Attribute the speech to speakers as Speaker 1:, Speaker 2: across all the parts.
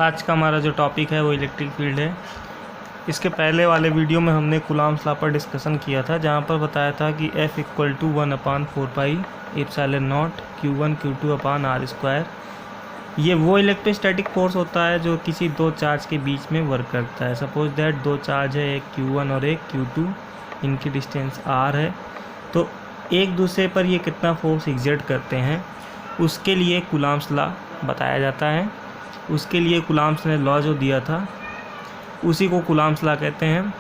Speaker 1: आज का हमारा जो टॉपिक है वो इलेक्ट्रिक फील्ड है। इसके पहले वाले वीडियो में हमने कूलॉम्स लॉ पर डिस्कशन किया था, जहाँ पर बताया था कि F = 1/4πε0 Q1 Q2/r²। ये वो इलेक्ट्रोस्टैटिक फोर्स होता है जो किसी दो चार्ज के बीच में वर्क करता है। सपोज दैट दो चार्ज है, एक Q1 और एक Q2, इनकी डिस्टेंस r है, तो एक दूसरे पर ये कितना फोर्स एग्जर्ट करते हैं उसके लिए कूलॉम्स लॉ बताया जाता है। उसके लिए कूलॉम्स ने लॉ जो दिया था उसी को कूलॉम्स लॉ कहते हैं।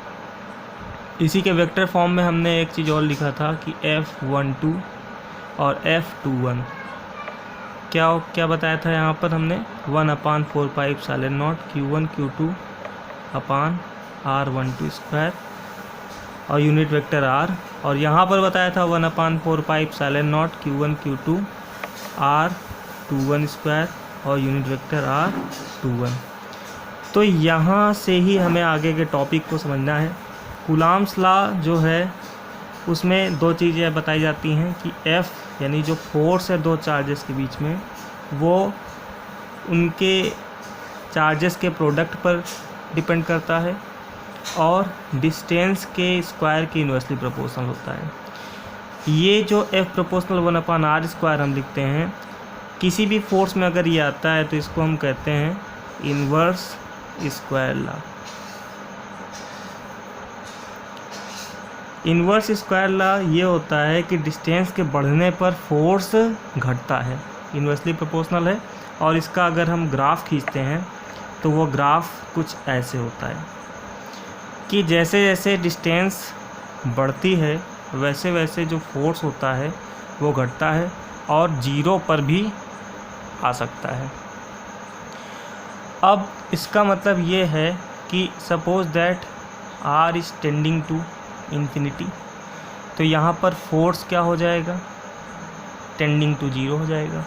Speaker 1: इसी के वेक्टर फॉर्म में हमने एक चीज़ और लिखा था कि F12 और F21 क्या बताया था यहाँ पर हमने 1/4πε0 Q1 Q2/r12² और यूनिट वेक्टर r, और यहाँ पर बताया था 1/4πε0 Q1 Q2/r21² और यूनिट वेक्टर r21। तो यहाँ से ही हमें आगे के टॉपिक को समझना है। कूलॉम्स लॉ जो है उसमें दो चीज़ें बताई जाती हैं कि F यानी जो फोर्स है दो चार्जेस के बीच में, वो उनके चार्जेस के प्रोडक्ट पर डिपेंड करता है और डिस्टेंस के स्क्वायर के इन्वर्सली प्रोपोर्शनल होता है। ये जो F प्रोपोर्शनल 1/r² हम लिखते हैं, किसी भी फोर्स में अगर ये आता है तो इसको हम कहते हैं inverse square law. Inverse square law ये होता है कि डिस्टेंस के बढ़ने पर फोर्स घटता है, इन्वर्सली प्रोपोर्शनल है। और इसका अगर हम ग्राफ खींचते हैं तो वो ग्राफ कुछ ऐसे होता है कि जैसे जैसे डिस्टेंस बढ़ती है वैसे वैसे जो फोर्स होता है वो घटता है और जीरो पर भी आ सकता है। अब इसका मतलब ये है कि suppose that r is tending to infinity, तो यहाँ पर फोर्स क्या हो जाएगा, टेंडिंग टू जीरो हो जाएगा।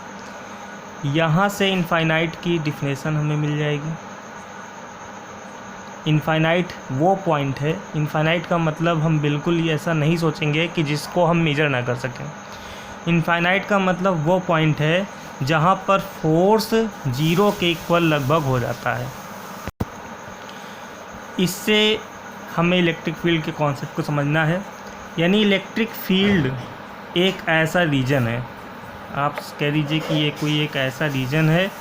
Speaker 1: यहाँ से इनफाइनाइट की डिफिनेशन हमें मिल जाएगी। इनफाइनाइट वो पॉइंट है, इनफाइनाइट का मतलब हम बिल्कुल ही ऐसा नहीं सोचेंगे कि जिसको हम मेजर ना कर सकें। इनफाइनाइट का मतलब वो पॉइंट है जहाँ पर फोर्स जीरो के इक्वल लगभग हो जाता है। इससे हमें इलेक्ट्रिक फील्ड के कॉन्सेप्ट को समझना है। यानी इलेक्ट्रिक फील्ड एक ऐसा रीजन है, आप कह दीजिए कि ये कोई एक ऐसा रीजन है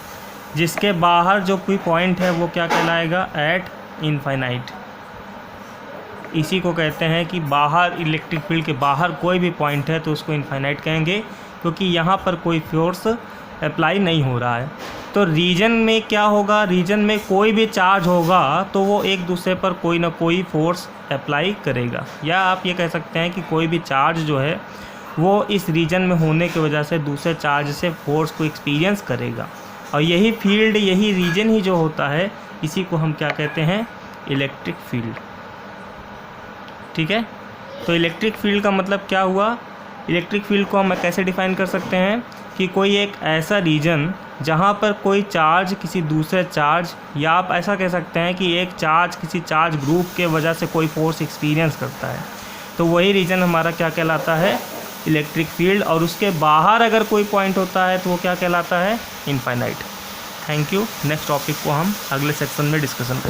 Speaker 1: जिसके बाहर जो कोई पॉइंट है वो क्या कहलाएगा, एट इनफाइनाइट। इसी को कहते हैं कि बाहर इलेक्ट्रिक फील्ड के बाहर कोई भी पॉइंट है तो उसको इनफाइनाइट कहेंगे, क्योंकि यहाँ पर कोई फोर्स अप्लाई नहीं हो रहा है। तो रीजन में क्या होगा, रीजन में कोई भी चार्ज होगा तो वो एक दूसरे पर कोई ना कोई फोर्स अप्लाई करेगा, या आप ये कह सकते हैं कि कोई भी चार्ज जो है वो इस रीजन में होने की वजह से दूसरे चार्ज से फोर्स को एक्सपीरियंस करेगा। और यही फील्ड, यही रीजन ही जो होता है, इसी को हम क्या कहते हैं, इलेक्ट्रिक फील्ड। ठीक है, तो इलेक्ट्रिक फील्ड का मतलब क्या हुआ, इलेक्ट्रिक फील्ड को हम कैसे डिफाइन कर सकते हैं कि कोई एक ऐसा रीजन जहाँ पर कोई चार्ज किसी दूसरे चार्ज, या आप ऐसा कह सकते हैं कि एक चार्ज किसी चार्ज ग्रुप के वजह से कोई फोर्स एक्सपीरियंस करता है, तो वही रीजन हमारा क्या कहलाता है, इलेक्ट्रिक फील्ड। और उसके बाहर अगर कोई पॉइंट होता है तो वो क्या कहलाता है, infinite. Thank you. Next topic को हम अगले सेक्शन में डिस्कशन करेंगे।